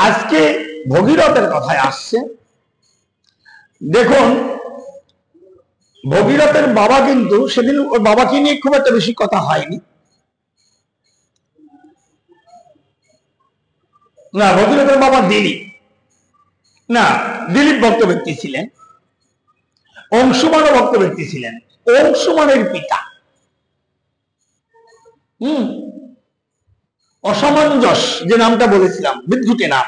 আজকে ভগীরথের কথায় আসছে। দেখুন, ভগীরথের বাবা কিন্তু সেদিন ওর বাবাকে নিয়ে খুব একটা বেশি কথা হয়নি। না, ভগীরথের বাবা দিলীপ না, দিলীপ ভক্ত ব্যক্তি ছিলেন, অংশুমানও ভক্ত ব্যক্তি ছিলেন। অংশুমানের পিতা অসামঞ্জস, যে নামটা বলেছিলাম, বিদ্যুতে নাম,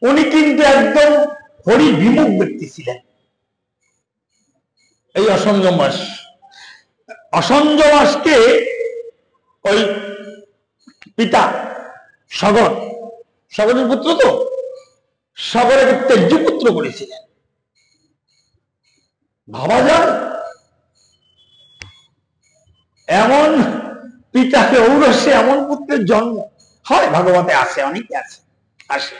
উনি কিন্তু একদম হরি বিমুখ ব্যক্তি ছিলেন। এই অসঞ্জমাসকে ওই পিতা সগরের পুত্র, তো সগরকে তেজ্য পুত্র করেছিলেন। ভাবা যায়, এমন পিতাকে ঔরসে এমন পুত্রের জন্ম হয়? ভাগবতে আছে, অনেকে আসে।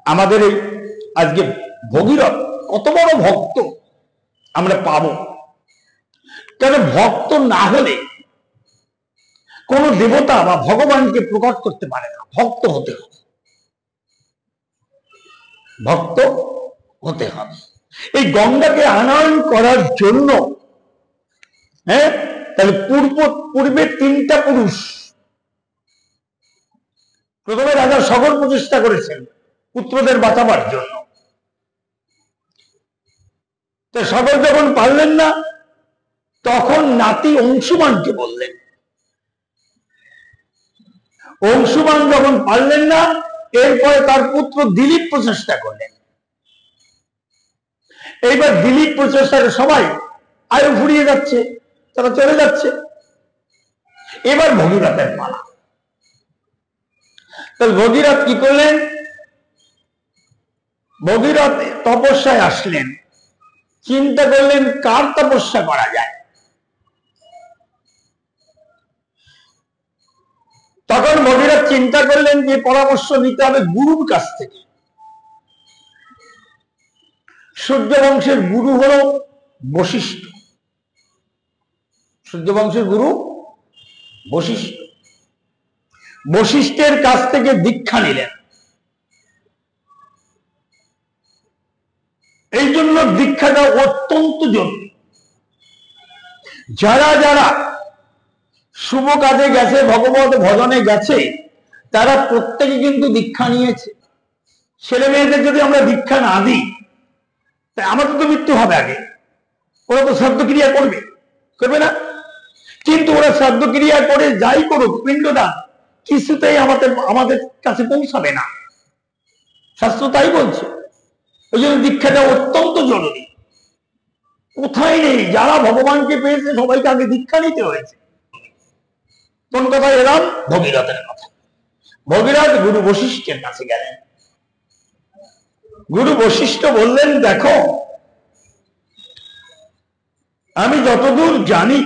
আমাদের এই আজকে ভগীরথ কত বড় ভক্ত আমরা পাবো। কেন ভক্ত না হলে কোন দেবতা বা ভগবানকে প্রকট করতে পারে না। ভক্ত হতে হবে, ভক্ত হতে হবে। এই গঙ্গাকে আনয়ন করার জন্য তাহলে পূর্বে তিনটা পুরুষ, প্রথমে রাজা সগর প্রচেষ্টা করেছেন পুত্রদের বাঁচাবার জন্য। তো সগর যখন পারলেন না, তখন নাতি অংশুমানকে বললেন। অংশুমান যখন পারলেন না, এরপরে তার পুত্র দিলীপ প্রচেষ্টা করলেন। এইবার দিলীপ প্রচেষ্টাকে সবাই আয়ু ফুরিয়ে যাচ্ছে, তারা চলে যাচ্ছে। এবার ভগীরথের পালা। তাহলে ভগীরথ কি করলেন? ভগীরথ তপস্যায় আসলেন, চিন্তা করলেন কার তপস্যা করা যায়। তখন ভগীরথ চিন্তা করলেন যে পরামর্শ নিতে হবে গুরুর কাছ থেকে। সূর্যবংশের গুরু হল বশিষ্ঠ। সূর্যবংশের গুরু বশিষ্ঠ। বশিষ্ঠের কাছ থেকে দীক্ষা নিলেন। এই জন্য দীক্ষাটা অত্যন্ত জরুরি। যারা যারা শুভ কাজে গেছে, ভগবত ভজনে গেছে, তারা প্রত্যেকে কিন্তু দীক্ষা নিয়েছে। ছেলে মেয়েদের যদি আমরা দীক্ষা না দিই, তাই আমাদের তো মৃত্যু হবে আগে। ওরা তো শ্রাদ্ধ ক্রিয়া করবে না? কিন্তু ওরা শ্রাদ্ধ ক্রিয়া করে যাই করুক, পিণ্ডদান কিছুতেই আমাদের কাছে পৌঁছাবে না। শাস্ত্র তাই বলছে। ওই জন্য দীক্ষাটা অত্যন্ত জরুরি। কোথায় নেই, যারা ভগবানকে পেয়েছে সবাইকে আগে দীক্ষা নিতে হয়েছে। কোন কথা এলাম? ভগীরথের কথা। ভগীরথ গুরু বশিষ্ঠের কাছে গেলেন। গুরু বশিষ্ঠ বললেন, দেখো, আমি যতদূর জানি,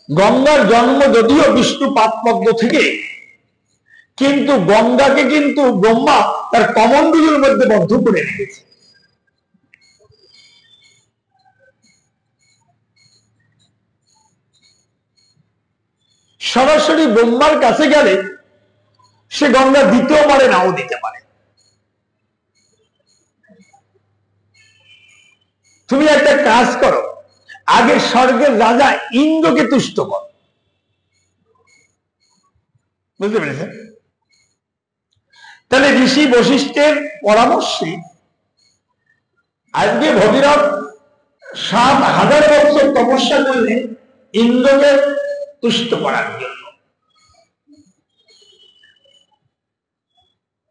গঙ্গার জন্ম যদিও বিষ্ণু পাদপদ্ম থেকে, কিন্তু গঙ্গাকে কিন্তু ব্রহ্মা তার কমণ্ডলুর মধ্যে বদ্ধ করে রেখেছে। সরাসরি ব্রহ্মার কাছে গেলে সে গঙ্গা দিতেও পারে, নাও দিতে পারে। তুমি একটা কাজ করো, আগে স্বর্গের রাজা ইন্দ্রকে তুষ্ট কর। বুঝতে পেরেছেন? তাহলে ঋষি বশিষ্ঠের পরামর্শে আজকে ভগীরথ ৭,০০০ বছর তপস্যা করলেন ইন্দ্রকে তুষ্ট করার জন্য।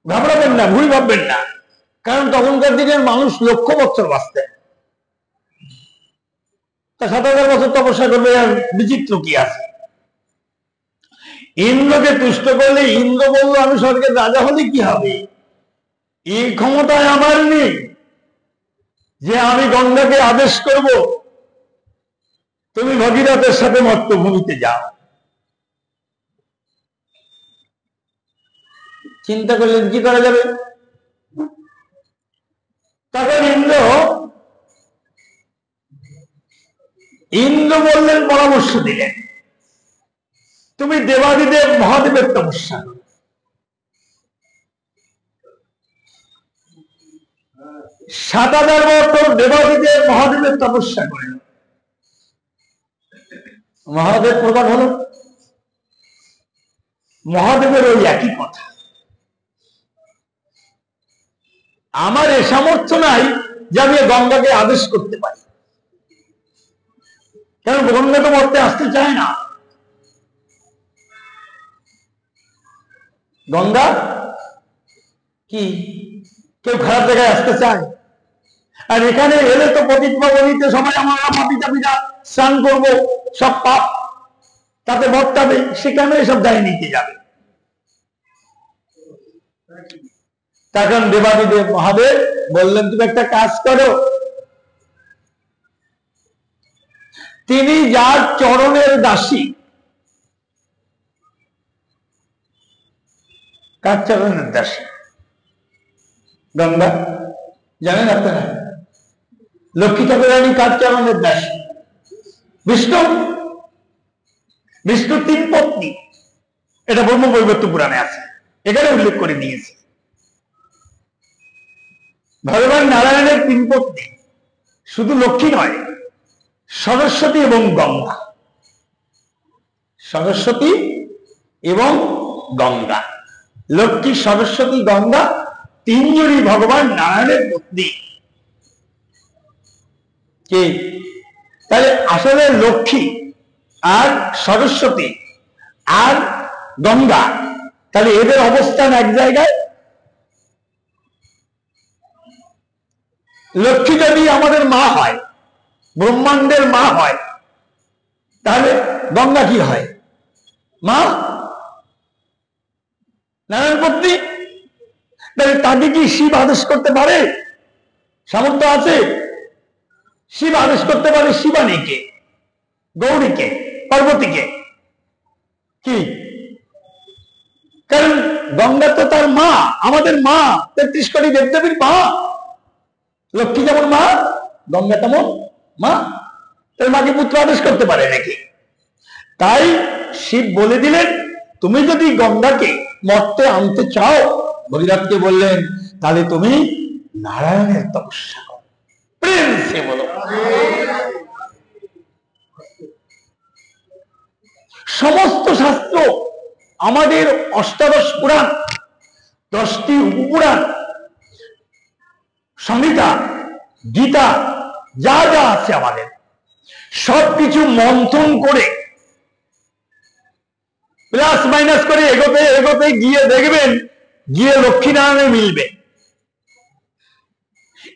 ঘাবড়াবেন না, ভুল ভাববেন না, কারণ তখনকার দিনের মানুষ লক্ষ বছর বাঁচতেন। তা ৭,০০০ বছর তপস্যা করবে, আর বিচিত্র কি আছে? ইন্দ্রকে তুষ্ট করলে ইন্দ্র বলল, আমি স্বর্গের রাজা হলে কি হবে? এই ক্ষমতায় আমার নেই যে আমি গঙ্গাকে আদেশ করব তুমি ভগীরথের সাথে মর্তভূমিতে যাও। চিন্তা করলেন কি করা যাবে। তখন ইন্দ্র বললেন, পরামর্শ দিলেন, তুমি দেবাদিদেব মহাদেবের তপস্যা করো। 7000 বছর দেবাদিদেব মহাদেবের তপস্যা করেন, মহাদেব প্রকট হল। মহাদেবের ওই একই কথা, আমার এ সামর্থ্য নাই যে আমি গঙ্গাকে আদেশ করতে পারি, কারণ গঙ্গা তো মরতে আসতে চায় না। গঙ্গা কি কেউ খারাপ জায়গায় আসতে চায়? আর এখানে এলে তো পতিত পাবনীতে সবাই আমরা পাপী তাপীরা স্নান করবো, সব পাপ তাতে বর্তাবে, সেখানে এসব দায় নিতে যাবে। তখন দেবাদিদেব মহাদেব বললেন, তুমি একটা কাজ করো, তিনি যার চরণের দাসী, কার চরণের দাসী? গঙ্গা, জানেন আপনারা? লক্ষ্মী ঠাকুরানী কার চরণের দাসী? বিষ্ণু। বিষ্ণু 3 পত্নী, এটা ব্রহ্মবৈবর্ত পুরাণে আছে, এখানে উল্লেখ করে দিয়েছে। ভগবান নারায়ণের 3 পত্নী, শুধু লক্ষ্মী নয়, সরস্বতী এবং গঙ্গা। সরস্বতী এবং গঙ্গা, লক্ষ্মী, সরস্বতী, গঙ্গা 3 জনই ভগবান নারায়ণের পত্নী। কি তাহলে আসলে লক্ষ্মী আর সরস্বতী আর গঙ্গা, তাহলে এদের অবস্থান এক জায়গায়। লক্ষ্মী যদি আমাদের মা হয়, ব্রহ্মাণ্ডের মা হয়, তাহলে গঙ্গা কি হয়? মা, নারায়ণ পত্নী। তাহলে তাকে কি শিব আদেশ করতে পারে? সামর্থ্য আছে? শিব আদেশ করতে পারে শিবানীকে, গৌরীকে, পার্বতীকে। কি? কারণ গঙ্গা তো তার মা, আমাদের মা, 33 কোটি দেবদেবীর মা। লক্ষ্মী যেমন মা, গঙ্গা তেমন মা। তার মাকে পুত্র আদেশ করতে পারে নাকি? তাই শিব বলে দিলেন, তুমি যদি গঙ্গাকে মর্তে আনতে চাও, ভগীরথকে বললেন, তাহলে তুমি নারায়ণের তপস্যা করো। প্রেম সে বলো। সমস্ত শাস্ত্র, আমাদের অষ্টাদশ পুরাণ, 10টি উপপুরাণ, সংহিতা, গীতা, যা যা আছে আমাদের সবকিছু মন্থন করে প্লাস মাইনাস করে এগোতে এগোতে গিয়ে দেখবেন, গিয়ে লক্ষ্মীনারায়ণে মিলবে।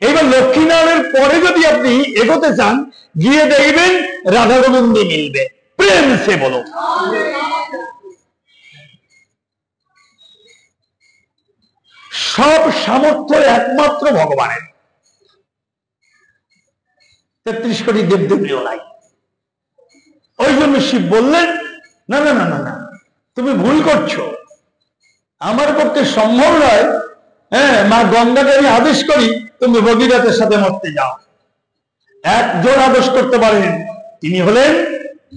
এবার লক্ষ্মীনারায়ণের পরে যদি আপনি এগোতে চান, গিয়ে দেখবেন রাধা গোবিন্দে মিলবে। প্রেম সে বলো। সব সামর্থ্য একমাত্র ভগবানের, 33 কোটি দেবদেবীও নাই। ওই জন্য শিব বললেন, না না না না না, তুমি ভুল করছো, আমার পক্ষে সম্ভব নয়। হ্যাঁ, মা গঙ্গাকে আমি আদেশ করি তুমি ভগীরথের সাথে মরতে যাও। একজন আদেশ করতে পারেন, তিনি হলেন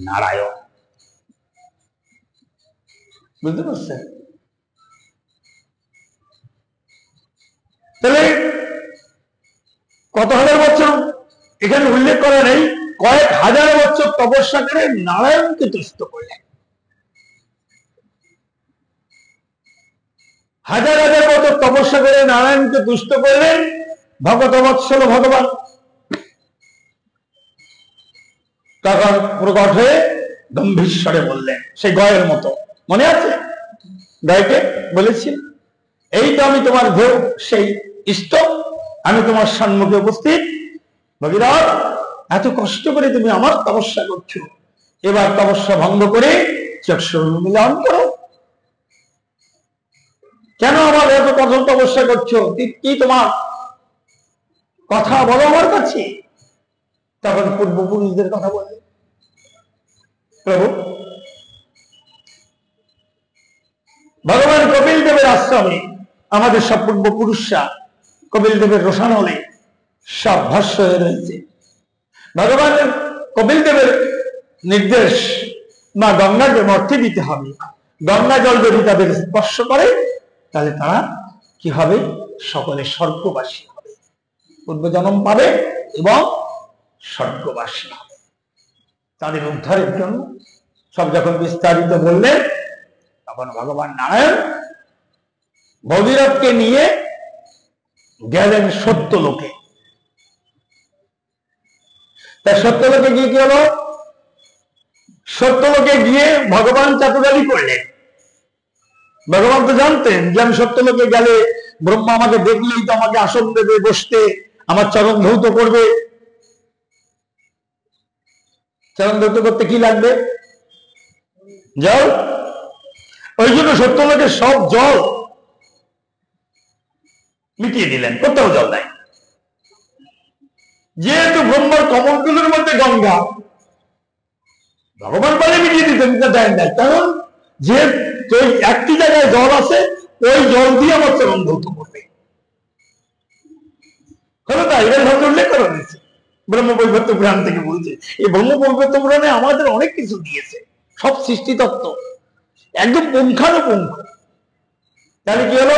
নারায়ণ। বুঝতে পারছেন? তাহলে কত হাজার বছর এখানে উল্লেখ করা নেই, কয়েক হাজার বছর তপস্যা করে নারায়ণকে তুষ্ট করলেন। হাজার হাজার বছর তপস্যা করে নারায়ণকে তুষ্ট করলেন ভগত বৎসল ভগবান। তখন প্রকট হয়ে গম্ভীরস্বরে বললেন, সেই গয়ের মতো, মনে আছে? গয়কে বলেছিল, এই তো আমি তোমার দেব, সেই ইষ্ট, আমি তোমার সম্মুখে উপস্থিত। ভগীরথ, এত কষ্ট করে তুমি আমার তপস্যা করছো, এবার তপস্যা ভঙ্গ করে চক্ষু মিলন করো। কেন আমার এত কঠোর তপস্যা করছো? কি তোমার কথা বলো আমার কাছে। তখন পূর্বপুরুষদের কথা বলে, প্রভু, ভগবান কপিল দেবের আশ্রমে আমাদের সব পূর্বপুরুষরা কপিল দেবের রোশানলে সব ভস্য হয়ে রয়েছে। ভগবানের কপিল দেবের নির্দেশ, মা গঙ্গাকে মর্তে দিতে হবে। গঙ্গা জল যদি তাদের স্পর্শ করে, তাহলে তারা কি হবে? সকলে স্বর্গবাসী হবে। পূর্বজন্ম পাবে এবং স্বর্গবাসী হবে। তাদের উদ্ধারের জন্য সব যখন বিস্তারিত বললেন, তখন ভগবান নারায়ণ ভগীরথকে নিয়ে গেলেন সত্যলোকে। তা সত্যলোকে গিয়ে কি হলো? সত্যলোকে গিয়ে ভগবান চাতুরালি করলেন। ভগবান তো জানতেন যে আমি সত্যলোকে গেলে ব্রহ্মা আমাকে দেখলেই তো আমাকে আসন দেবে, বসতে, আমার চরণ ধৌত করবে। চরণ ধৌত করতে কি লাগবে? জল। ওই জন্য সত্যলোকের সব জল মিটিয়ে দিলেন, কোথাও জল নাই। যেহেতু ব্রহ্মার কমলগুলোর মধ্যে গঙ্গা, ভগবান বলে মিটিয়ে দিতেন, দেন নাই। কারণ যে একটি জায়গায় জল আছে, ওই জল দিয়ে আমার চরণ ধৌত করবে। হলো তাই, এর ভাবে উল্লেখ করা হয়েছে ব্রহ্মবৈবর্ত পুরাণ থেকে। বলছে এই ব্রহ্মবৈবর্ত পুরাণে আমাদের অনেক কিছু দিয়েছে, সব সৃষ্টি তত্ত্ব একদম পুঙ্খানুপুঙ্খ। তাহলে কি হলো?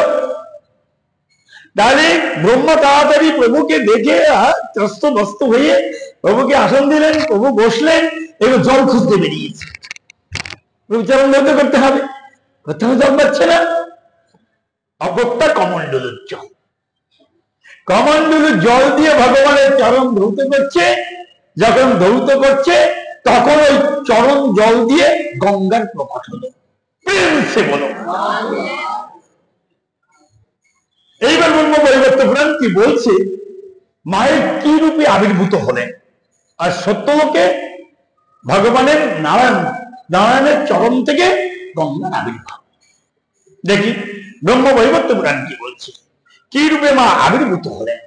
তাহলে ব্রহ্মা তাড়াতাড়ি প্রভুকে দেখে ত্রস্তবস্ত হয়ে প্রভুকে আসন দিলেন, প্রভু বসলেন, এবার জল খুঁজতে বেরিয়েছে। প্রভু চরণ ধৌত করতে হবে, কোথাও জল পাচ্ছে না। অগত্যা কমণ্ডলুর জল, কমণ্ডলুর জল দিয়ে ভগবানের চরণ ধৌত করছে। যখন ধৌত করছে, তখন ওই চরণ জল দিয়ে গঙ্গার প্রকট হলো। বলো, এইবার ব্রহ্মবৈবর্ত পুরাণ কি বলছে? মায়ের কি রূপে আবির্ভূত হলেন, আর সত্যলোকে ভগবানের নারায়ণের চরণ থেকে গঙ্গার আবির্ভাব। দেখি ব্রহ্মবৈবর্ত পুরাণ কি বলছে, কি রূপে মা আবির্ভূত হলেন।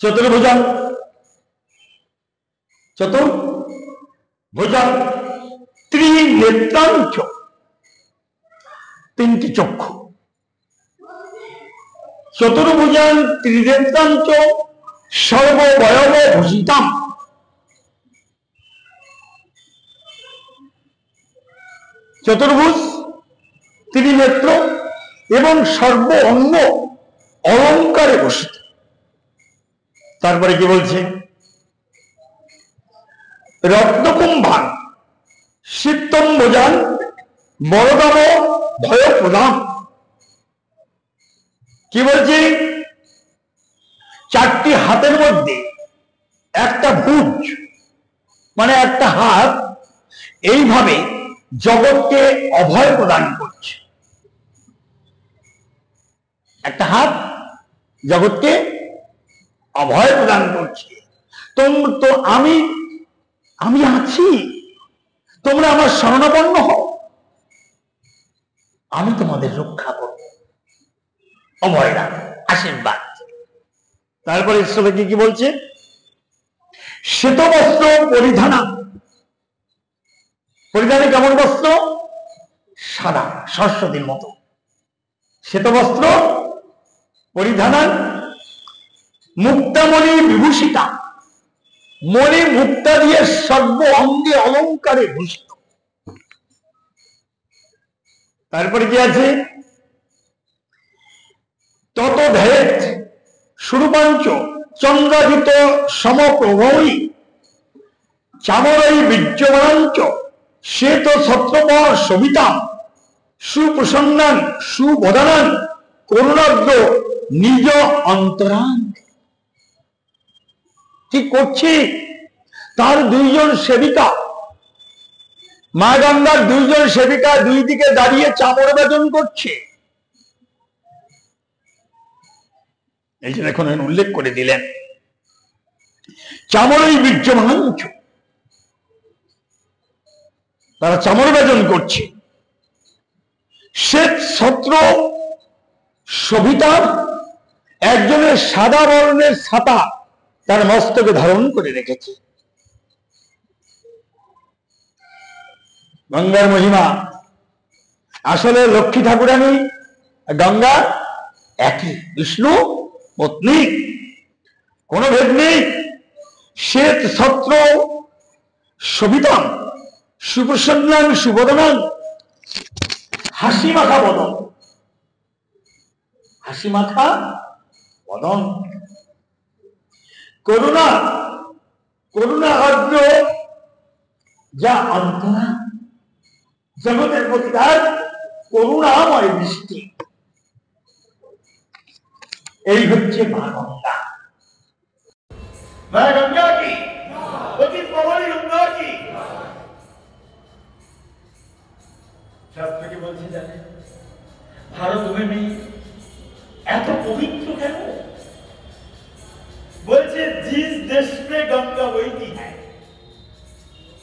চতুর্ভুজান, ত্রিনেত্রাঞ্চ, তিনটি চক্ষু। চতুর্ভুজান ত্রিনেত্রাঞ্চ সর্ববয়ব ভূষিতাম। চতুর্ভুজ, ত্রিনেত্র এবং সর্ব অঙ্গ অলঙ্কারে ভূষিত। তারপরে কি বলছে? রত্নকুম্ভান সিদ্ধম্বজান বরদাম ভয় প্রদান। কি বলছে? চারটি হাতের মধ্যে একটা ভুজ, মানে একটা হাত, এইভাবে জগৎকে অভয় প্রদান করছে। একটা হাত জগৎকে অভয় প্রদান করছে। তো আমি আছি, তোমরা আমার শরণাপন্ন হও, আমি তোমাদের রক্ষা করব, অভয় দান, আশীর্বাদ। তারপরে ঈশ্বরকে কি বলছে? শ্বেত বস্ত্র পরিধানা। পরিধানে কেমন বস্ত্র? সাদা, সরস্বতীর মতো শ্বেত বস্ত্র পরিধানা। মুক্তামণি বিভূষিতা, মণি মুক্তা দিয়ে সর্ব অঙ্গে অলঙ্কারে ভূষিত। তারপরে কি আছে? তত ভেদ সুরূপাঞ্চ চন্দ্রাজিত সমপ্রভৈ চামরৈ বীর্যমাঞ্চ শ্বেত ছত্রপ সবিতাম সুপ্রসন্নান সুবদানান করুণাদ্র নিজ অন্তরান। ঠিক করছি। তার দুইজন সেবিকা, মা গঙ্গার দুইজন সেবিকা দুই দিকে দাঁড়িয়ে চামর বেদন করছে। এই জন্য এখন উল্লেখ করে দিলেন চামরই বীর্যমাঞ্চ, তারা চামর বেদন করছে। শ্বেত ছত্র শোভিতা, একজনের সাদা বর্ণের ছাতা তার মস্তকে ধারণ করে রেখেছে। গঙ্গার মহিমা। আসলে লক্ষ্মী ঠাকুরানী গঙ্গা একই, বিষ্ণু পত্নী, কোনো ভেদ নেই। শ্বেত ছত্র শোভিতাম সুপ্রসন্নান সুবদনান, হাসি মাখা বদন, হাসি মাখা বদন। করুণা, করুণা আর্দ্র যা অন্তরা, জগতের প্রতি তার করুণাময় দৃষ্টি। এই হচ্ছে মা গঙ্গা। মা গঙ্গা কি অতীত প্রবলী গঙ্গা কি? শাস্ত্র কি বলছে জানে? ভারত ভূমি এত পবিত্র কেন? বলছে জিস দেশ মে গঙ্গা বইতি হ্যায়।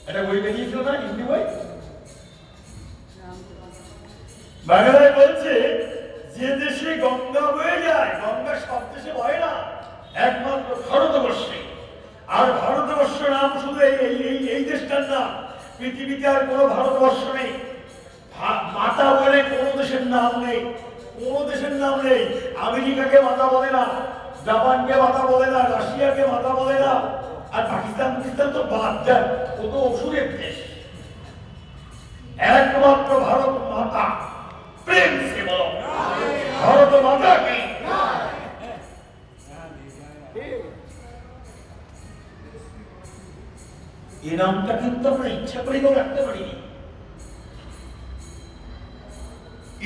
এটা বই বেরিয়েছিল না, হিন্দি বই। বাংলায় বলছে যে দেশে গঙ্গা বয়ে যায়, গঙ্গা সব দেশে বয় না, একমাত্র ভারতবর্ষে। আর ভারতবর্ষ নাম শুধু এই দেশটার নাম, পৃথিবীতে আর কোনো ভারতবর্ষ নেই। মাতা বলে কোনো দেশের নাম নেই, কোনো দেশের নাম নেই। আমেরিকাকে মাতা বলে না, জাপানকে মাতা বলে না, রাশিয়াকে মাতা বলে না, আর পাকিস্তান তো বাদ যায়, ও তো অসুরের দেশ। একমাত্র ভারত মাতা। প্রেম সে বলো ভারত মাতা কি? এই নামটা কিন্তু আমরা ইচ্ছা করে কেউ রাখতে পারিনি।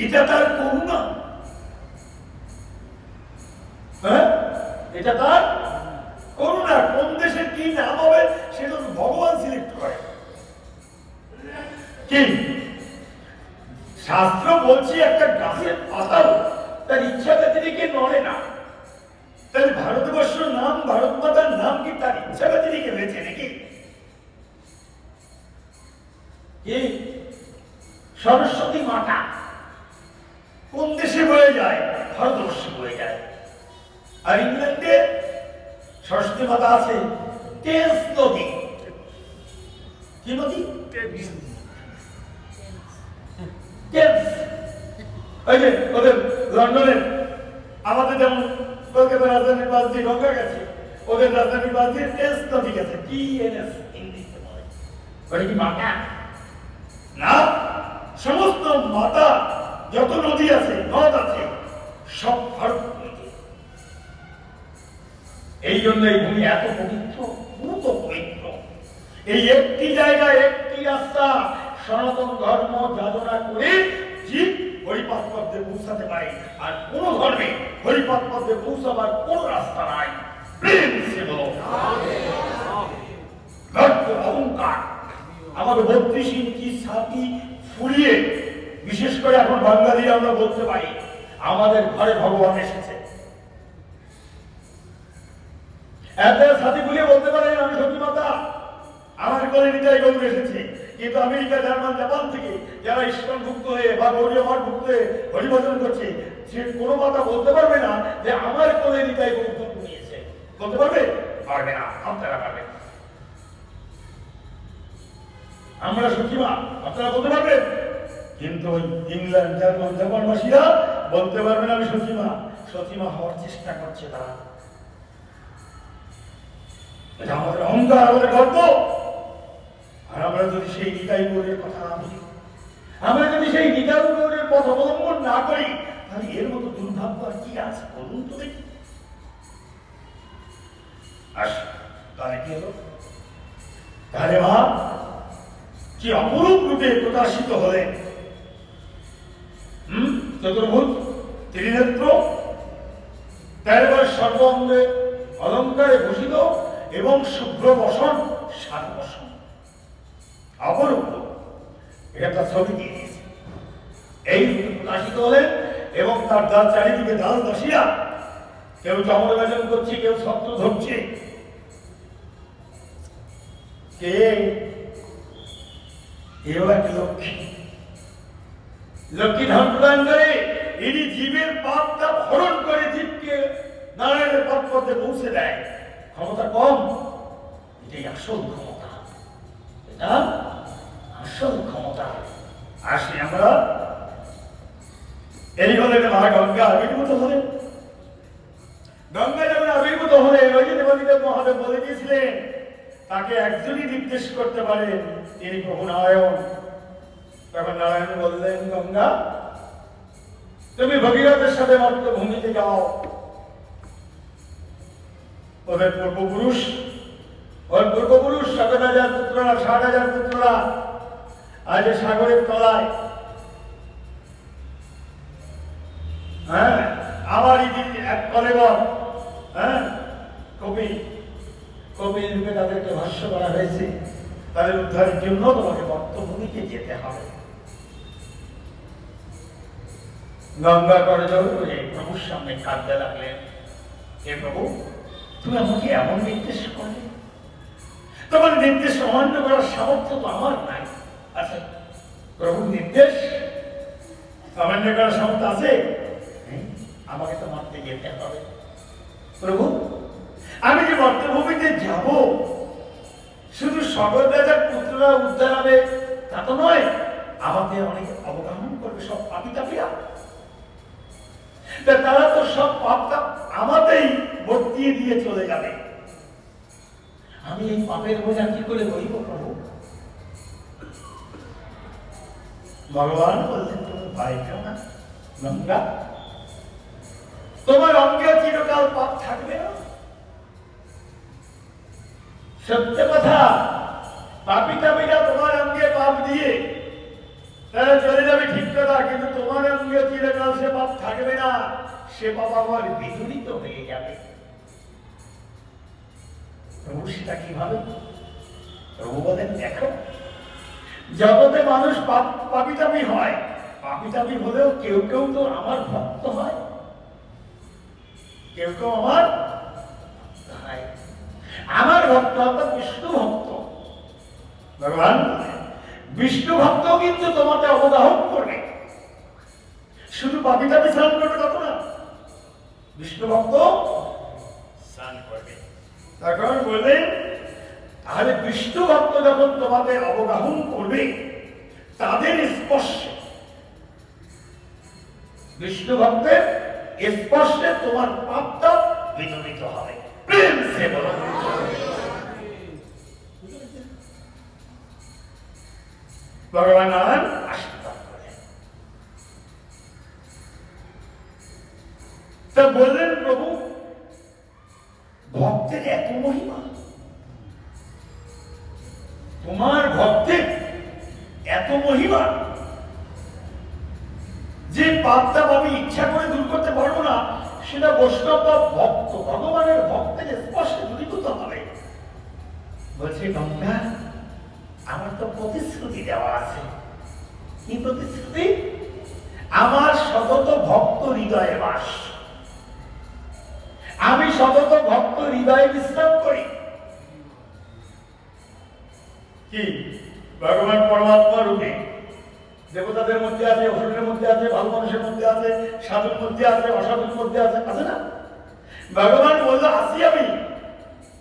এটা তার করুণা, হ্যাঁ, এটা তার করুণা। কোন দেশের কি নাম হবে সেটা ভগবান সিলেক্ট করে। কি শাস্ত্র বলছে একটা গাছের পাতাও তার ইচ্ছা ব্যতিরেকে নড়ে না। তাহলে ভারতবর্ষের নাম, ভারত মাতার নাম কি তার ইচ্ছা ব্যতিরেকে হয়েছে নাকি? সরস্বতী মাতা কোন দেশে বয়ে যায়? ভারতবর্ষে বয়ে যায়। আর ইংল্যান্ডে সরস্বতী মাতা আছে টেমস নদী। কি নদী? টেমস। ওই যে ওদের লন্ডনের, আমাদের যেমন কলকাতা রাজধানীর পাশ দিয়ে গঙ্গা গেছে, ওদের রাজধানীর পাশ দিয়ে টেমস নদী গেছে। টিএনএস ইংলিশে বলে। ওটা কি মাতা? না, সমস্ত মাতা যত নদী আছে, নদ আছে, সব ভারত নদী। এই জন্য এই ভূমি এত পবিত্র, পুরো পবিত্র। এই একটি জায়গায় একটি রাস্তা, সনাতন ধর্ম যাজনা করে জীব হরিপদ পথে পৌঁছাতে পারে। আর কোন ধর্মে হরিপদ পথে পৌঁছাবার কোন রাস্তা নাই। প্রেম সে বলো অহংকার। আমাদের 32 ইঞ্চি ছাতি ফুলিয়ে, বিশেষ করে এখন বাঙালি আমরা বলতে পারি আমাদের ঘরে ভগবান এসেছে। এত ছাতি ফুলিয়ে বলতে পারেন আমি সতী মাতা, আমার ঘরে নিতাই গৌর এসেছে। কিন্তু আমেরিকা, জার্মান, জাপান থেকে যারা ইস্কন ভুক্ত হয়ে বা গৌরী মঠ ভুক্ত হয়ে হরিভজন করছে, সে কোনো মাতা বলতে পারবে না যে আমার কোলে নিতাই গৌর জন্ম নিয়েছে। বলতে পারবে? পারবে না। আপনারা পারবেন। আমরা সতীমা, আপনারা বলতে পারবেন। কিন্তু ওই ইংল্যান্ড, জার্মান, জাপানবাসীরা বলতে পারবেন আমি সতীমা। সতীমা হওয়ার চেষ্টা করছে তারা। এটা আমাদের অহংকার, আমাদের গর্ব। আর আমরা যদি সেই নিতাই গৌরের কথা না বলি, আমরা যদি সেই নিতাই গৌরের পথ অবলম্বন না করি, তাহলে এর মতো দুর্ভাগ্য আর কি আছে বলুন তো দেখি। তাহলে কি হলো? তাহলে মা কি অপরূপ রূপে প্রকাশিত হলেন। চতুর্ভুজ, ত্রিনেত্র, 13 সর্ব অঙ্গে অলঙ্কারে ভূষিত এবং শুভ্র বসন, সাত বসন, অপরূপ। এটা তার ছবি দিয়ে দিয়েছে। এই রূপে প্রকাশিত হলেন এবং তার দাস চারিদিকে দাস দাসীরা, কেউ চমরগাজন করছে, কেউ শব্দ ধরছে। কে? এও এক লক্ষ্মী। লক্ষ্মী ধন প্রদান করে ইনি জীবের পাপটা হরণ করে জীবকে নারায়ণের পথ পথে পৌঁছে দেয়। ক্ষমতা কম, এটাই আসল ক্ষমতা। এটা আসল ক্ষমতা। আসি আমরা এই হলেন মা গঙ্গা আবির্ভূত হলেন। গঙ্গা যখন আবির্ভূত হলেন, ওই যে দেবাদিদেব মহাদেব বলে দিয়েছিলেন তাকে একজনই নির্দেশ করতে পারেন, তিনি প্রভু নারায়ণ। তখন নারায়ণ বললেন, গঙ্গা তুমি ভগীরথের সাথে মাত্র ভূমিতে যাও, ওদের পূর্বপুরুষ, ওর পূর্বপুরুষ ৭,০০০ পুত্ররা, ৬০,০০০ পুত্ররা আজ সাগরের তলায়, হ্যাঁ, আমারই এক কলেবর, হ্যাঁ, কবি রূপে তাদেরকে ভাষ্য করা হয়েছে। তাদের উদ্ধারের জন্য তোমাকে বক্তভূমিতে যেতে হবে। গঙ্গা করে জল করে প্রভুর সামনে কাঁদতে লাগলেন, হে প্রভু, তুমি আমাকে এমন নির্দেশ করলে, তোমার নির্দেশ অমান্য করার সামর্থ্য তো আমার নাই। আচ্ছা, প্রভুর নির্দেশ অমান্য করার সামর্থ্য আছে? আমাকে তো মারতে যেতে হবে। প্রভু, আমি যে বক্তভূমিতে যাব, শুধু সকল রাজার পুত্ররা উদ্ধার হবে তা তো নয়, আমাকে অনেক অবগাহন করবে সব পাপি তাপিরা। তারা তো সব পাপটা আমাদেরই বর্তিয়ে দিয়ে চলে যাবে। আমি এই পাপের বোঝা কি করে বইব প্রভু? ভগবান বললেন, তুমি ভয় পেও না গঙ্গা, তোমার অঙ্গে চিরকাল পাপ থাকবে না। সত্য কথা, পাপি তাপিরা তোমার অঙ্গে পাপ দিয়ে তারা চলে যাবে, ঠিক কথা, কিন্তু তোমার অঙ্গে চিরকাল সে পাপ থাকবে না। সে পাপ আমার বিদূরিত হয়ে যাবে। প্রভু সেটা কিভাবে? প্রভু বলেন, দেখো, জগতে মানুষ পাপি তাপি হয়, পাপি তাপি হলেও কেউ কেউ তো আমার ভক্ত হয়, কেউ কেউ আমার ভক্ত অর্থাৎ বিষ্ণু ভক্ত। ভগবান বিষ্ণু ভক্ত কিন্তু তোমাকে অবগাহন করবে, শুধু পাপি তাপি স্নান করবে তত না, বিষ্ণু ভক্ত স্নান করবে। তখন বললেন, তাহলে বিষ্ণু ভক্ত যখন তোমাদের অবগাহন করবে, তাদের স্পর্শে, বিষ্ণু ভক্তের স্পর্শে তোমার পাপটা বিদূরিত হবে। প্রেম সে বলো। ভগবান নারায়ণ আশীর্বাদ করেন। তা বললেন, প্রভু, ভক্তের এত মহিমা, তোমার ভক্তের এত মহিমা যে পাপটা আমি ইচ্ছা করে দূর করতে পারবো না, সেটা বৈষ্ণব বা ভক্ত, ভগবানের ভক্তের স্পর্শে দূরীভূত হবে। বলছে, গঙ্গা, আমার তো প্রতিশ্রুতি দেওয়া আছে। কি প্রতিশ্রুতি? আমার সতত ভক্ত হৃদয়ে বাস, আমি সতত ভক্ত হৃদয়ে বিশ্রাম করি। কি ভগবান পরমাত্মা রূপে দেবতাদের মধ্যে আছে, অসুরের মধ্যে আছে, ভালো মানুষের মধ্যে আছে, সাধুর মধ্যে আছে, অসাধুর মধ্যে আছে, আছে না? ভগবান বললো, আসি আমি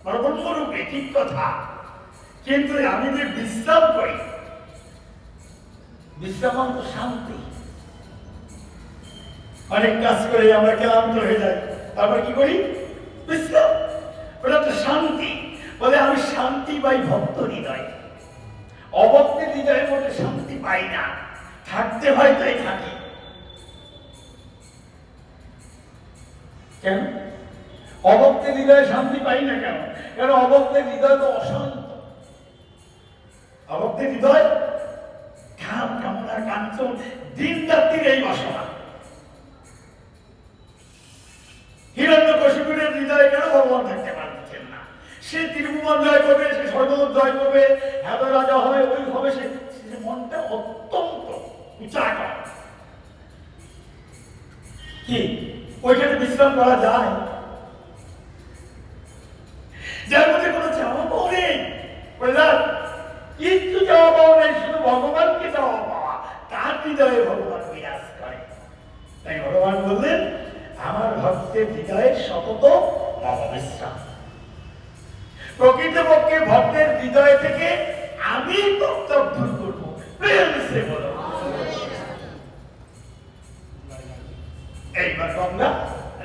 পরব্রহ্ম রূপে, ঠিক কথা, কিন্তু আমি যে বিশ্রাম করি, বিশ্রাম তো শান্তি। অনেক কাজ করে আমরা ক্লান্ত হয়ে যাই, তারপর কি করি? বিশ্রাম। ওটা তো শান্তি। বলে, আমি শান্তি পাই ভক্ত হৃদয়, অভক্তের হৃদয়ের মধ্যে শান্তি পাই না, থাকতে হয় তাই থাকি। কেন অভক্তের হৃদয়ে শান্তি পাই না? কেন? কারণ অভক্তের হৃদয় তো অশান্ত। অভক্তের হৃদয় কাম কামনা কাঞ্চন, দিন রাত্রির এই বাসনা। হিরণ্যকশিপুরের হৃদয়ে কেন ভগবান থাকতে পারছেন না? সে ত্রিভুবন জয় করবে, সে স্বর্গলোক জয় করবে, এত রাজা হবে, ওই হবে, সে মনটা অত্যন্ত উঁচা করে। কি ওইখানে বিশ্রাম করা যায়? যার মধ্যে কোনো চাওয়া পাওয়া নেই, বললাম কিচ্ছু চাওয়া পাওয়া নেই, শুধু ভগবানকে চাওয়া পাওয়া, তার হৃদয়ে ভগবান বিরাজ করে। তাই ভগবান বললেন, আমার ভক্তের হৃদয়ে সতত মম বিশ্রাম। প্রকৃতপক্ষে ভক্তের হৃদয় থেকে আমি বক্তব্য দূর করবো। প্রেম সে বলো। এইবার গঙ্গা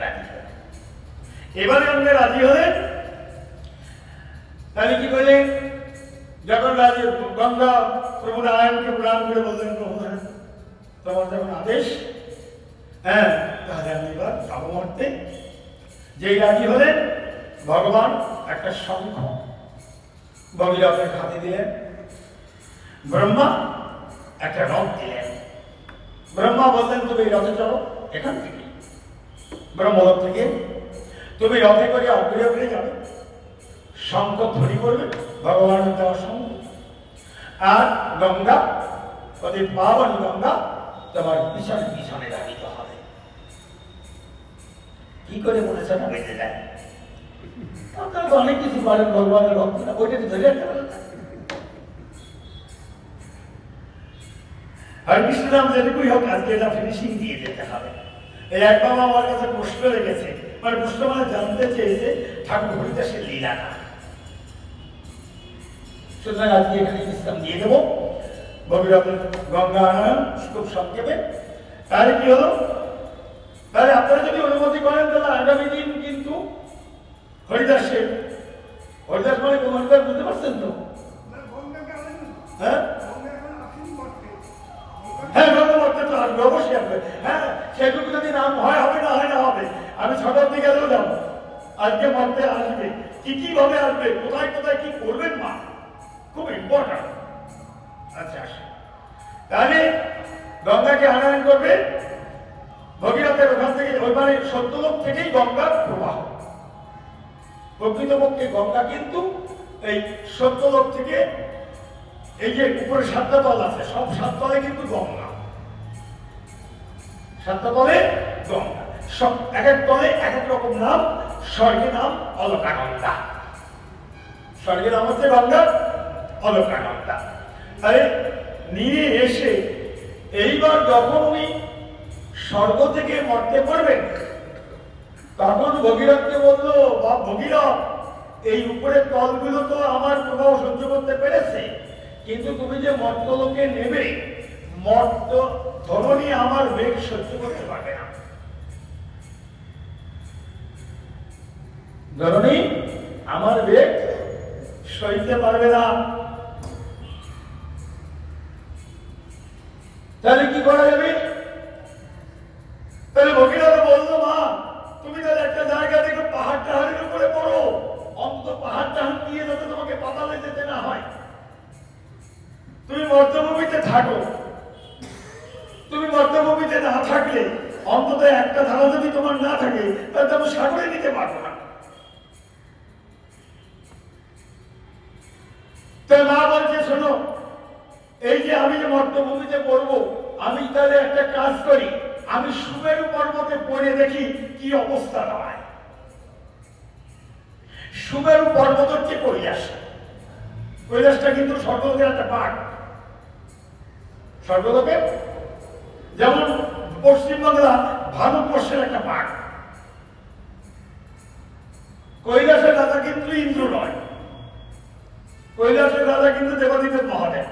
রাজি হলেন। এবারে গঙ্গা রাজি হলেন। তাহলে কি করলেন? যখন গঙ্গা প্রভু নারায়ণকে প্রণাম করে বললেন, প্রভু নারায়ণ, তোমার যখন আদেশ, হ্যাঁ, তাহলে আমি এবার যাবো মরতে। যেই রাজি হলেন, ভগবান একটা শঙ্খ ভগীরথের হাতে দিলেন, ব্রহ্মা একটা রথ দিলেন। ব্রহ্মা বললেন তুমি এই রথে চলো, এখান থেকে ব্রহ্মলোক থেকে তুমি রথে করে অগ্রে অগ্রে যাবে, শঙ্খ ধ্বনি করবে ভগবানের দেওয়া শঙ্খ, আর গঙ্গা অতি পাবন গঙ্গা তোমার পিছনে পিছনে দাঁড়িত হবে। কি করে বলেছে না বেঁচে যায়, আপনারা তো অনেক কিছু পারেন ভগবানের ভক্তরা, ওইটা তো ধরে রাখতে পারেন। হরে কৃষ্ণ নাম যেটুকুই হোক আজকে এটা ফিনিশিং দিয়ে যেতে হবে। এই এক বাবা আমার কাছে প্রশ্ন রেখেছে, মানে প্রশ্ন মানে জানতে চেয়েছে ঠাকুর হরিদাসের লীলাটা। সুতরাং আজকে এখানে বিশ্রাম দিয়ে দেবো। ভগীরথের গঙ্গা আনয়ন খুব সংক্ষেপে। তাহলে কি হলো, তাহলে আপনারা যদি অনুমতি করেন তাহলে আগামী দিন কিন্তু হরিদাসের, হরিদাস মানে কোন হরিদাস বুঝতে পারছেন তো? হ্যাঁ হ্যাঁ, গঙ্গা তো আসবে, অবশ্যই আসবে। হ্যাঁ, সেটুকু যদি নাম হয় হবে, না হয় না হবে। আমি শতাব্দী গেলেও যাবো, আজকে মধ্যে আসবে। কি কি ভাবে আসবে, কোথায় কোথায় কি করবেন মা, খুব ইম্পর্টেন্ট। আচ্ছা আসে, তাহলে গঙ্গাকে আনয়ন করবে ভগীরথের ওখান থেকে, ওই মানে সত্যলোক থেকেই গঙ্গার প্রবাহ। প্রকৃতপক্ষে গঙ্গা কিন্তু এই সত্যলোক থেকে, এই যে উপরে 7টা তল আছে, সব 7 তলে কিন্তু গঙ্গা, 7টা তলে গঙ্গা, সব এক এক তলে এক এক রকম নাম। স্বর্গের নাম অলকানন্দা, স্বর্গের নাম হচ্ছে গঙ্গা অলকানন্দা। আরে নিয়ে এসে এইবার যখন উনি স্বর্গ থেকে মর্তে পড়বেন, তখন ভগীরথকে বললো, বা ভগীরথ এই উপরের তলগুলো তো আমার প্রভাব সহ্য করতে পেরেছে, কিন্তু তুমি যে মর্তলোকে নেবে, মর্ত ধরনী আমার বেগ সহ্য করতে পারবে না। ধরনী আমার বেগ সইতে পারবে না। তাহলে কি করা যাবে? তাহলে ভগীরথ বললো, মা তুমি তাহলে একটা জায়গা থেকে পাহাড় টাহাড়ের উপরে পড়ো, অন্তত পাহাড় টাহাড় দিয়ে যাতে তোমাকে পাতালে যেতে না হয়। তুমি মর্তভূমিতে থাকো, তুমি মর্তভূমিতে না থাকলে অন্তত একটা ধারা যদি তোমার না থাকে, তাহলে তুমি সাগরে নিতে পারবো না। তাই মা বলছে, শোনো, এই যে আমি যে মর্তভূমিতে পড়বো, আমি তাহলে একটা কাজ করি, আমি সুমেরু পর্বতে পড়ে দেখি কি অবস্থা হয়। সুমেরু পর্বত হচ্ছে কৈলাস, কৈলাসটা কিন্তু স্বর্গলোকের একটা পার্ট। স্বর্গলোকে যেমন পশ্চিমবাংলা ভারতবর্ষের একটা পার্ট। কৈলাসের রাজা কিন্তু ইন্দ্র নয়, কৈলাসের রাজা কিন্তু দেবাদিদেব মহাদেব,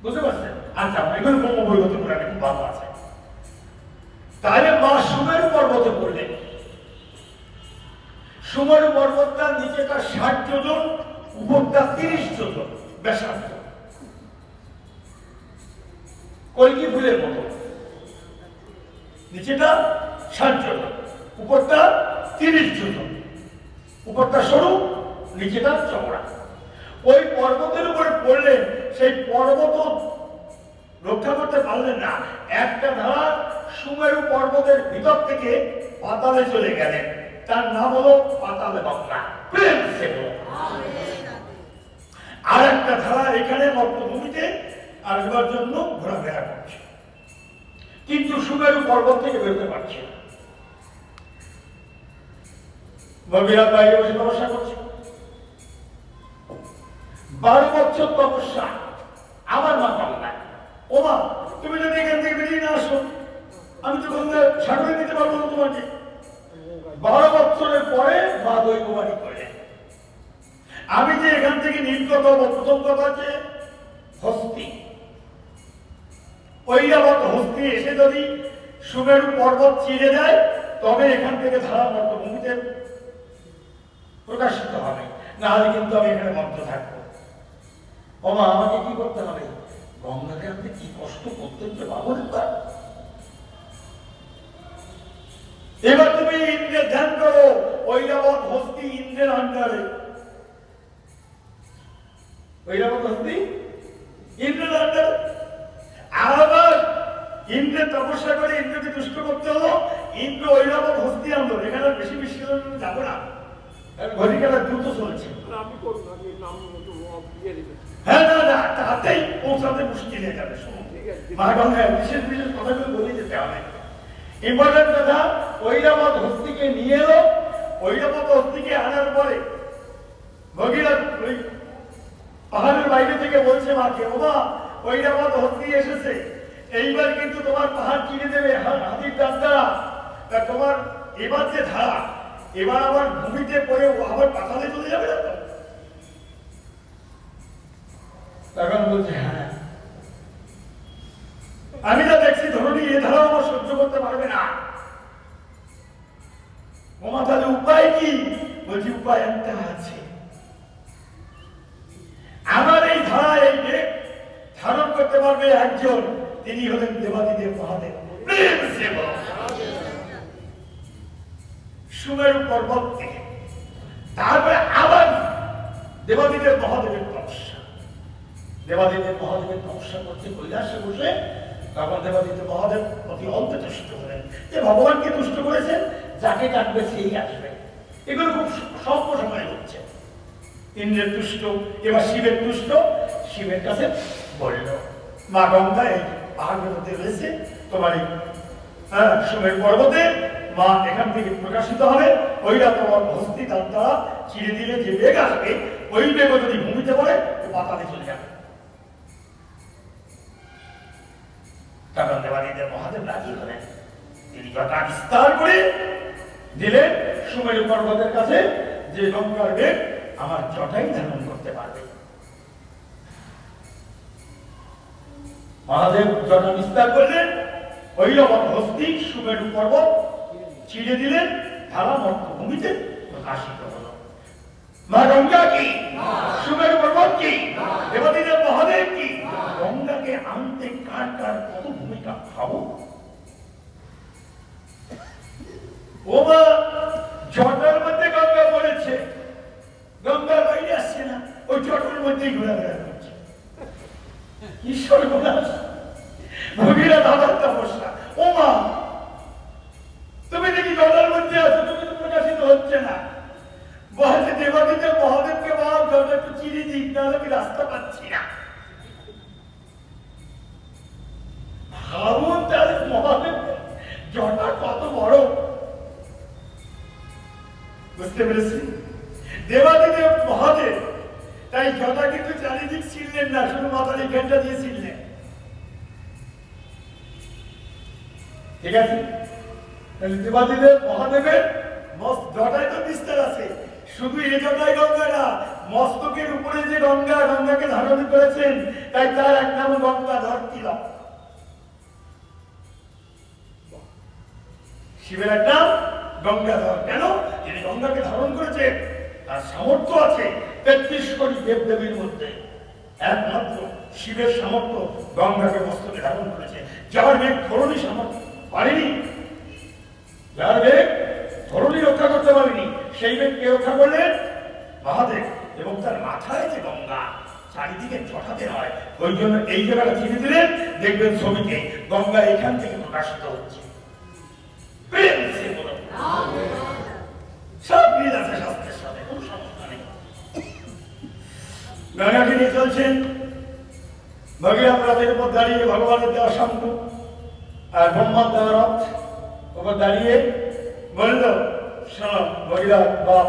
বুঝতে পারছেন? আচ্ছা, এগুলো ব্রহ্মবৈবর্ত পুরাণে খুব ভালো আছে। তাহলে মা সুমেরু পর্বতে পড়লেন। সুমেরু পর্বতটার নিচেটা 60 যোজন, উপরটা 30 যোজন ব্যাসার্ধ, কলকি ফুলের মতো। নিচেটা 60 যোজন, উপরটা 30 যোজন, উপরটা সরু, নিচেটা চওড়া। ওই পর্বতের উপরে পড়লেন, সেই পর্বত রক্ষা করতে পারলেন না। একটা ধারা সুমেরু পর্বতের ভিতর থেকে পাতালে চলে গেলেন, তার নাম হলো পাতালে গঙ্গা। প্রেম সে আর একটা ধারা এখানে মর্তভূমিতে আসবার জন্য ঘোরাফেরা করছে, কিন্তু সুমেরু পর্বত থেকে বেরোতে পারছে না। ভগীরথ বাইরে বসে তপস্যা করছে, 12 বছর তপস্যা। আমার মা গঙ্গা, ও মা তুমি যদি এখান থেকে বেরিয়ে না আসো, আমি তো গঙ্গা সাগরে নিতে পারবো না তোমাকে। 12 বছরের পরে মা দৈববাণী করলেন, আমি যে এখান থেকে নির্গত হবো, প্রথম কথা হচ্ছে হস্তি, ঐরাবত হস্তি এসে যদি সুমেরু পর্বত চিরে দেয়, তবে এখান থেকে ধারা মর্তভূমিতে প্রকাশিত হবে, না হলে কিন্তু আমি এখানে মন্ত্র থাকবো। ও মা আমাকে কি করতে হবে? গঙ্গাকে আনতে কি কষ্ট করতে হচ্ছে বাবু। এবার তুমি ইন্দ্রের ধ্যান করো, ঐরাবত হস্তি ইন্দ্রের আন্ডারে। ঐরাবত হস্তি ইন্দ্রের আন্ডারে। আবার ইন্দ্রের তপস্যা করে ইন্দ্রকে তুষ্ট করতে হলো। ইন্দ্র ঐরাবত হস্তি আনলো। এখানে বেশি বিশ্লেষণ যাবো না, ঘড়িকাটা দ্রুত চলছে। হ্যাঁ, না না, তাতেই পৌঁছাতে মুশকিল হয়ে যাবে। মা গঙ্গায় বিশেষ বিশেষ কথাগুলো বলে যেতে হবে। ইম্পর্টেন্ট কথা, ঐরাবত হস্তিকে নিয়ে এলো। ঐরাবত হস্তিকে আনার পরে ভগীরথ ওই পাহাড়ের বাইরে থেকে বলছে মাকে, ও মা, ঐরাবত হস্তি এসেছে, এইবার কিন্তু তোমার পাহাড় চিনে দেবে হাতির দাঁত দ্বারা। তোমার এবার যে ধারা, এবার আবার ভূমিতে পড়ে আবার পাতালে চলে যাবে না তো? তখন বলছে, হ্যাঁ, আমি যা দেখছি ধরনী এ ধারা আমার সহ্য করতে পারবে না। ওমা, তাহলে উপায় কি? বলছি, উপায় একটা আছে। আমার এই ধারা, এই বেগ ধারণ করতে পারবে একজন, তিনি হলেন দেবাদিদেব মহাদেব। সুমেরু পর্বত থেকে তারপরে আবার দেবাদিদেব মহাদেবের তপস্যা। দেবাদিদেব মহাদেবের তপস্যা করতে কৈলাসে বসে, তখন দেবাদিদেব মহাদেব অতি অল্প তুষ্ট হলেন যে ভগবানকে তুষ্ট করেছেন, যাকে ডাকবে সেই আসবে। এগুলো খুব স্বল্প সময় হচ্ছে। ইন্দ্রের তুষ্ট, এবার শিবের তুষ্ট। শিবের কাছে বলল, মা গঙ্গা এই পাহাড়ের মধ্যে রয়েছে, তোমার এই সুমেরু পর্বতে, মা এখান থেকে প্রকাশিত হবে। ওইটা তোমার হস্তি তার দ্বারা চিরে দিলে যে বেগ আসবে, ওই বেগ যদি ভূমিতে পড়ে ও পাতালে চলে যাবে। তখন দেবাদিদেব মহাদেব রাজি হলেন। তিনি জটা বিস্তার করে দিলেন সুমেরু পর্বতের কাছে, যে গঙ্গার বেগ আমার জটাই ধারণ করতে পারবে। মহাদেব জটা বিস্তার করলেন, ঐরাবত হস্তি সুমেরু পর্বত চিরে দিলেন, ধারা মর্তভূমিতে প্রকাশিত হল। মা গঙ্গা কি? সুমেরু পর্বত কি? দেবাদিদেব মহাদেব কি? গঙ্গাকে আনতে কার কার কত ভূমিকা ভাবো। ও মা, জটার মধ্যে গঙ্গা পড়েছে, গঙ্গার বাইরে আসছে না, ওই জটার মধ্যেই ঘোরাফেরা করছে। ঈশ্বর গোলাস ভগীরথ আবার তপস্যা। ও মা, তুমি দেখি জটার মধ্যে আছো, তুমি তো প্রকাশিত হচ্ছে না। বলছে দেবাদিদেব মহাদেবকে বল, জটা একটু চিনি দিক, নাহলে আমি রাস্তা পাচ্ছি না। ভাবুন তাহলে মহাদেব জটা কত বড়। বুঝতে পেরেছি? দেবাদিদেব মহাদেব তাই জটা কিন্তু চারিদিক ছিললেন না, শুধু মাথার এই ঘেনটা দিয়ে ছিললেন। ঠিক আছে? দেবাদিদেব মহাদেবের জটায় তো বিস্তার আছে, শুধু এই জটায় গঙ্গা না, মস্তকের উপরে যে গঙ্গা, গঙ্গাকে ধারণ করেছেন, তাই তার এক নাম গঙ্গাধর তিলক। শিবের এক নাম গঙ্গাধর। কেন? তিনি গঙ্গাকে ধারণ করেছেন, তার সামর্থ্য আছে ৩৩ কোটি দেবদেবীর মধ্যে একমাত্র শিবের সামর্থ্য গঙ্গাকে মস্তকে ধারণ করেছে। যার বেগ ধরণী সামর্থ্য পারেনি, যার বেগ ধরণী রক্ষা করতে পারেনি, সেই বেগ কে রক্ষা করলেন? মহাদেব। এবং তার মাথায় যে গঙ্গা, চারিদিকে জটাতে হয়, ওই জন্য এই জায়গাটা চিনে দিলেন। দেখবেন ছবিতে গঙ্গা এখান থেকে প্রকাশিত হচ্ছে। সব মিল আছে শাস্ত্রের সাথে, কোন সমস্যা নেই। গঙ্গাকে নিয়ে চলছেন, ভগীরথ রথের উপর দাঁড়িয়ে ভগবানের দেওয়া শঙ্খ আর ব্রহ্মার দেওয়া রথ উপর দাঁড়িয়ে বলল, শোনো ভগীরথ বাপ,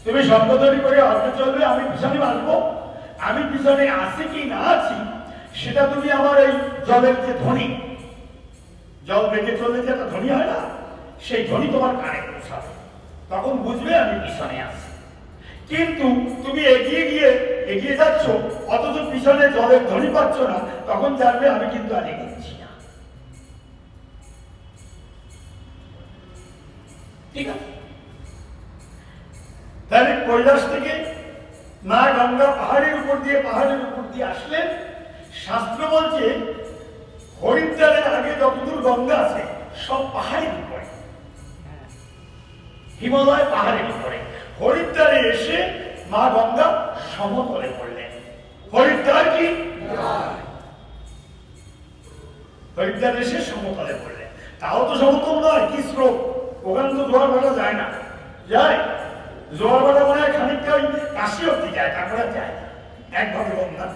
তুমি শঙ্খ তৈরি করে আগে চলবে, আমি পিছনে আসবো। আমি পিছনে আছি কি না আছি সেটা তুমি আমার এই জলের যে ধ্বনি, জল বেগে চললে যে একটা ধ্বনি হয় না, সেই ধ্বনি তোমার কানে পৌঁছাবে, তখন বুঝবে আমি পিছনে আছি। কিন্তু তুমি এগিয়ে যাচ্ছ, অথচ পিছনে জলের ধ্বনি পাচ্ছ না, তখন জানবে আমি কিন্তু আর এগিয়েছি না। ঠিক আছে? তাহলে কৈলাস থেকে মা গঙ্গা পাহাড়ের উপর দিয়ে আসলেন। শাস্ত্র বলছে হরিদ্বারের আগে যতদূর গঙ্গা আছে সব পাহাড়ের উপরে, হিমালয় পাহাড়ের উপরে। হরিদ্বারে এসে মা গঙ্গা সমতলে পড়লেন। হরিদ্বার কি? হরিদ্বার এসে সমতলে পড়লেন। তাও তো সমতল নয়, কি স্রোত, ওখানে তো জোয়ার ভাটা যায় না। যায় জোয়ার ভাটা মনে হয় খানিকটা ওই কাশি অব্দি যায়, তারপরে যায় না। একভাবে গঙ্গা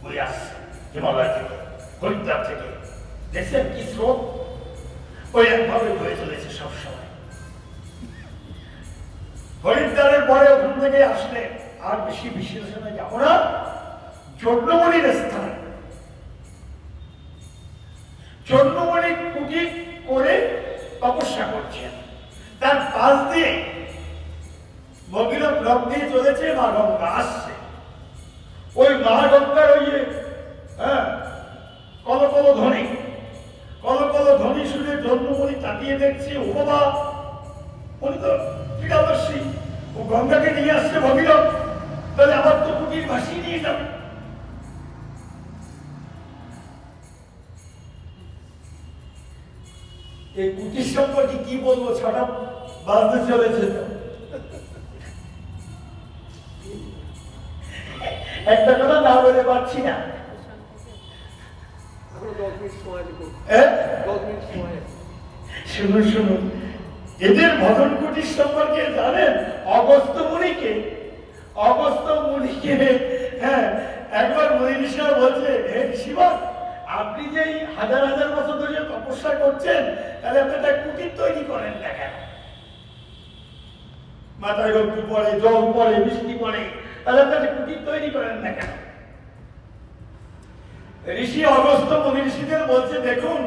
বয়ে আসছে হিমালয় থেকে, হরিদ্বার থেকে। দেখছেন কি স্রোত, ওই একভাবে বয়ে চলেছে সবসময়। হরিদ্বারের পরে ওখান থেকে আসলে আর বেশি বিশ্লেষণে যাবো না। চন্দ্রমণির স্থান, চন্দ্রমণি কুটি করে তপস্যা করছেন, তার পাশ দিয়ে ভগীরথ নদ দিয়ে চলেছে মা গঙ্গা আসছে। ওই মা গঙ্গার ওই কল কল ধ্বনি, কল কল ধ্বনি শুনে চন্দ্রমণি তাকিয়ে দেখছে, ও বাবা, উনি তো ক্রীড়াদর্শী, ও গঙ্গাকে নিয়ে আসছে ভগীরথ, তাহলে আমার তো কুটির ভাসিয়ে নিয়ে যাবে। এই কুটির সম্পর্কে কি বলবো, ছটা বাজতে চলেছে তো। একটা কথা না বলে পারছি না। শুনুন শুনুন, এদের ভজন কুটির সম্পর্কে জানেন? অগস্ত্য মুনিকে, অগস্ত্য মুনিকে একবার মুনি ঋষিরা বলছে, হে ঋষিবর, আপনি যে হাজার হাজার বছর ধরে তপস্যা করছেন, তাহলে আপনি একটা কুটির তৈরি করেন না কেন? মাথায় রোদ্দুর পড়ে, জল পড়ে, বৃষ্টি পড়ে, তাহলে আপনি একটা কুটির তৈরি করেন না কেন? ঋষি অগস্ত্য মুনি ঋষিদের বলছে, দেখুন,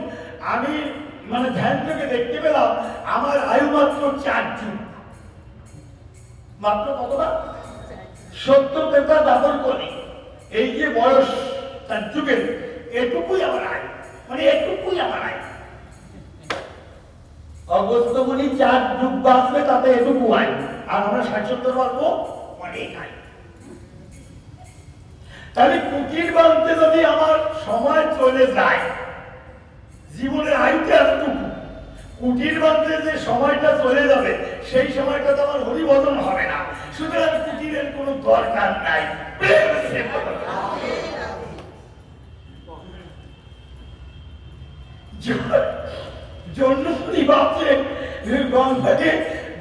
আমি মানে ধ্যান থেকে দেখতে পেলাম আমার আয়ু মাত্র 4 যুগ। মাত্র কতটা? 70 তেতা দাবর করি। এই যে বয়স 4 যুগের, এটুকুই আমার আয়, মানে এটুকুই আমার আয়। অগস্ত্য মুনি 4 যুগ বাঁচবে, তাতে এটুকু আয়, আর আমরা 60-70 বাঁচবো, অনেক আয়। তাহলে কুটির বাঁধতে যদি আমার সময় চলে যায়, জীবনের আয়ুটা এতটুকু, কুটির বাঁধতে যে সময়টা চলে যাবে, সেই সময়টা তো আমার হরিভজন হবে না। সুতরাং কুটিরের কোনো দরকার নাই। জন্মপুরি ভাবছে গঙ্গাকে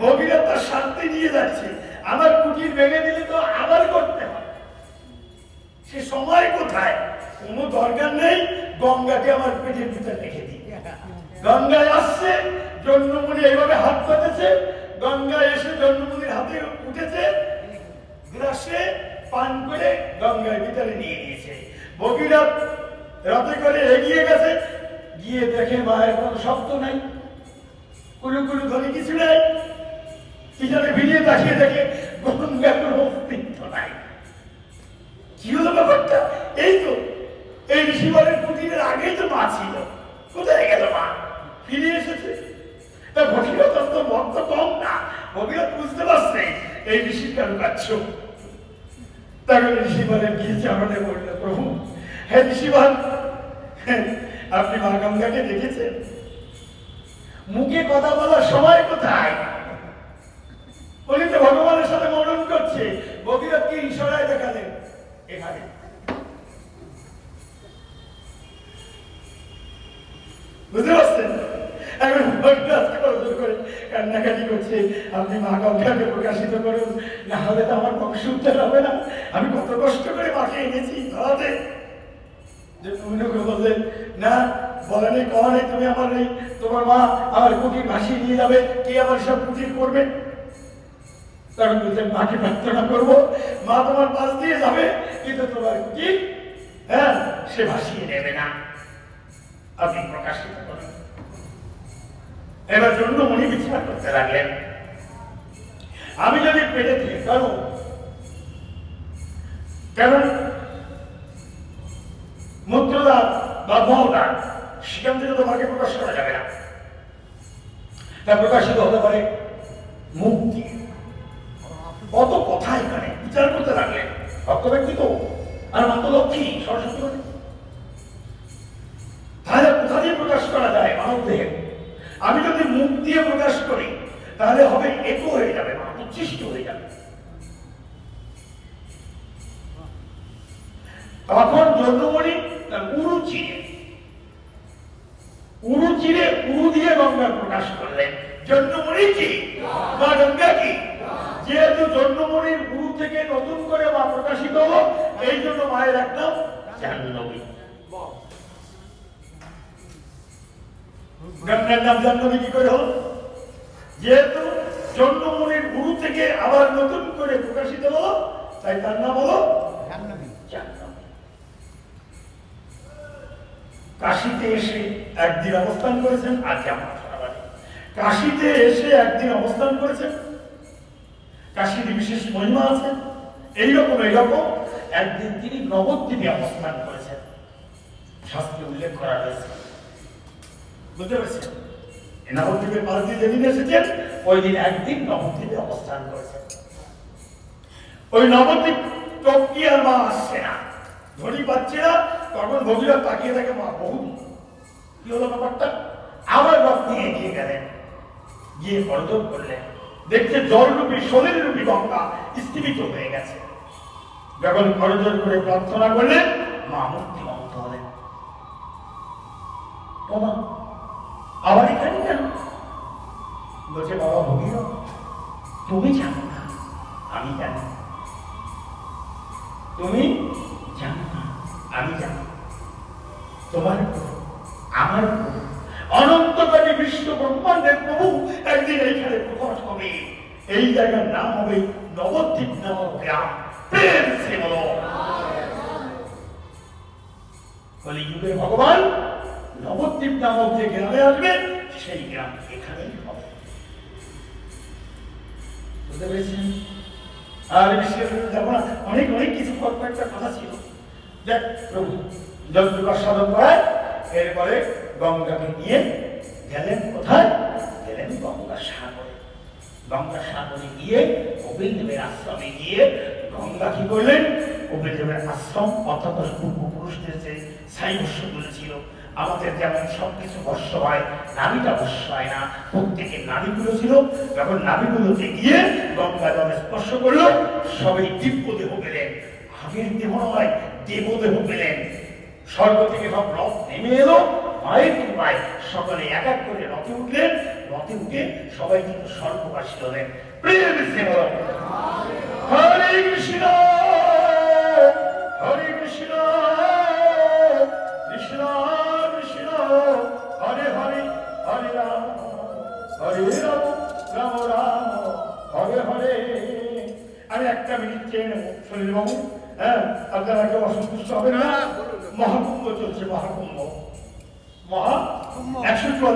ভগীরথ তার শান্তি নিয়ে যাচ্ছে, আমার কুটির ভেঙে দিলে তো আবার করতে হবে। সে সময় কোথায়? কোনো দরকার নেই, গঙ্গাকে আমার পেটের ভিতরে রেখে দিই। গঙ্গায় আসছে, জন্মমুনি এইভাবে হাত পাতেছে, গঙ্গায় এসে জন্মমুনির হাতে উঠেছে, গ্রাসে পান করে গঙ্গার ভিতরে নিয়ে নিয়েছে। ভগীরথ রথে করে এগিয়ে গেছে, গিয়ে দেখে মায়ের কোনো শব্দ নাই, কুলু কুলু ধ্বনি কিছু নাই। পিছনে ভিড়িয়ে তাকিয়ে দেখে গঙ্গার কোনো অস্তিত্ব নাই। কি হলো ব্যাপারটা? এই তো এই ঋষিবরের কুটিরের আগেই তো মা ছিল, কোথায় গেল মা? ফিরে এসেছে। তা ভগীরথ তো ভক্ত কম না, ভগীরথ বুঝতে পারছে এই ঋষির কারুকার্য। তখন ঋষিবরের গিয়ে চরণে বলল, প্রভু, হে ঋষিবর, আপনি মা গঙ্গাকে দেখেছেন? মুখে কথা বলার সময় কোথায়? উনি তো ভগবানের সাথে মনন করছে। ভগীরথকে ইশারায় দেখালেন, এখানে। বুঝতে পারছেন? এখন ভগীরথ করজোর করে কান্নাকাটি করছে, আপনি মা গঙ্গাকে প্রকাশিত করুন, না হলে তো আমার বংশ উদ্ধার হবে না। আমি কত কষ্ট করে মাকে এনেছি ধরাতে। বললেন, না, বলেনি কখনই তুমি আমার নেই, তোমার মা আমার কুটির ভাসিয়ে নিয়ে যাবে, কে আবার সব কুটির করবে? তখন বলছেন, মাকে প্রার্থনা করবো, মা তোমার পাশ দিয়ে যাবে, কিন্তু তোমার কুটির সে ভাসিয়ে নেবে না, আপনি প্রকাশিত করেন। এবার জন্মমণি বিচার করতে লাগলেন, আমি যদি পেটে থেকে কারণ মূত্রদান বা মহদান, সেখান থেকে তো মাকে প্রকাশ করা যাবে না। তা প্রকাশিত হতে পারে মুক্তি। কত কথা এখানে বিচার করতে লাগলেন। ভক্ত ব্যক্তি তো, আর মাত্র লক্ষ্মী সরস্বতী, তাহলে কোথা দিয়ে প্রকাশ করা যায় মানব দেহে? দিয়ে প্রকাশ করি তাহলে হবে একো হয়ে যাবে, উচ্ছিষ্ট হয়ে যাবে। তখন জন্মমণি তার উরু চিরে উরু দিয়ে গঙ্গা প্রকাশ করলেন। জন্মমণি কি বা গঙ্গা কি? যেহেতু জন্মমণির উরু থেকে নতুন করে মা প্রকাশিত হলো, এই জন্য মায়ের একদম জাহ্নবী। গঙ্গার নাম জাহ্নবী কি করে হলো? যেহেতু জন্মমণির উরু থেকে আবার নতুন করে প্রকাশিত হলো, তাই তার নাম হলো জাহ্নবী। কাশীতে এসে একদিন অবস্থান করেছেন। আজকে আমার কাশীতে এসে একদিন অবস্থান করেছেন। কাশীর বিশেষ মহিমা আছে। এইরকম একদিন তিনি নবদ্বীপে অবস্থান করেছেন, শাস্ত্রে উল্লেখ করা হয়েছে। বুঝতে পেরেছেন? নবদ্বীপের পাশ দিয়ে যেদিন এসেছেন, ওই দিন একদিন নবদ্বীপে অবস্থান করেছেন। ওই নবদ্বীপ টপকি আর মা আসছে না, ধনী পাচ্ছে না। তখন ভগীরথ তাকিয়ে থাকে, মা বহু কি হলো ব্যাপারটা? আবার রথ নিয়ে এগিয়ে গেলেন, গিয়ে করজোড় করলেন। দেখছে জলরূপী সোলের রূপী গঙ্গা স্থিমিত হয়ে গেছে। যখন করজোড় করে প্রার্থনা করলেন, মা মূর্তিমন্ত হলেন। তোমা আবার এখানে কেন? বলছে, বাবা ভগীরথ, তুমি জানো না, আমি জানি। তুমি জানো না, আমি জানি। তোমার আমার অনন্তকালী বিশ্ব ব্রহ্মাণ্ডের প্রভু একদিন এইখানে প্রকট হবে। এই জায়গার নাম হবে নবদ্বীপ নামক গ্রাম। প্রেম সে বলো, কলিযুগের ভগবান নবদ্বীপ নামক যে গ্রামে আসবে, সেই গ্রাম এখানেই হবে। বুঝতে পেরেছেন? আর বিশেষ যাবো না, অনেক কিছু একটা কথা ছিল। দেখ প্রভু যজ্ঞ সাধন করায়, এরপরে গঙ্গাকে নিয়ে গেলেন কোথায়? গেলেন গঙ্গাসাগরে। গঙ্গাসাগরে গিয়ে কপিলদেবের আশ্রমে গিয়ে গঙ্গা কি করলেন? কপিলদেবের আশ্রম অর্থাৎ পূর্বপুরুষদের যে ছাই ভস্য বলেছিল, আমাদের যেমন সবকিছু ভস্য হয়, নাভিটা ভস্য হয় না, প্রত্যেকের নাভিগুলো ছিল। যখন নাভিগুলোতে গিয়ে গঙ্গা জলে স্পর্শ করলো, সবাই দিব্য দেহ পেলেন। আগের দেহ নয়, দেবদেহ পেলেন। স্বর্গ থেকে সব রথ নেমে এলো, মায়ের কৃপায় সকলে এক এক করে রথে উঠলেন। রথে উঠে সবাই কিন্তু স্বর্গবাসী হলেন। প্রেম সে বলো, হরে কৃষ্ণ হরে কৃষ্ণ কৃষ্ণ কৃষ্ণ হরে হরে, হরে রাম হরে রাম রাম রাম হরে হরে। আমি একটা মিনিট চেয়ে নেব শরীর বাবু। হ্যাঁ, আপনারা কেউ অসন্তুষ্ট হবে না। মহাকুম্ভ চলছে, মহাকুম্ভ 104